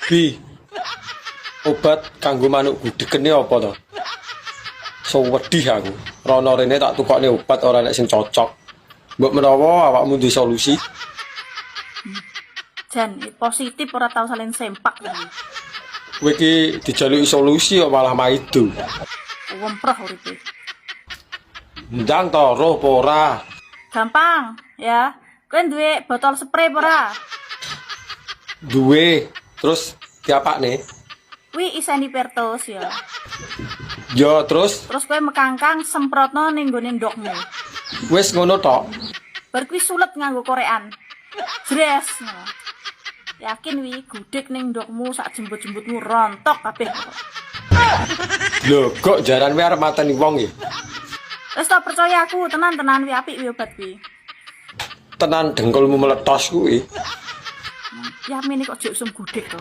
Bi, obat kanggo manuk gudeg apa to? Sewedih aku. Rono rene tak tukokne obat ora nek sing cocok. Mbok menawa awakmu duwe solusi. Jan, positif ora tau saling sempak lagi. Kowe iki dijaluki solusi kok malah maido. Wempreh uripe. Ndang to roh apa ora? Gampang, ya. Kowe duwe botol spray apa ora? Duwe. Terus diapakne? Kuwi iseni pertos ya. Yo terus Terus kowe mekangkang semprotno ning nggone ndokmu. wis ngono tok. Bar kuwi sulet nganggo korean. Jres. Yakin wi gudeg ning ndokmu sak jembut-jembutmu rontok kabeh. Lho, kok jaran kowe arep mateni wong ya? Wis tak percaya aku, tenan-tenan wi apik wi obat kuwi. Tenan dengkulmu meletos kuwi. Ya mene kok jek usum gudeg to.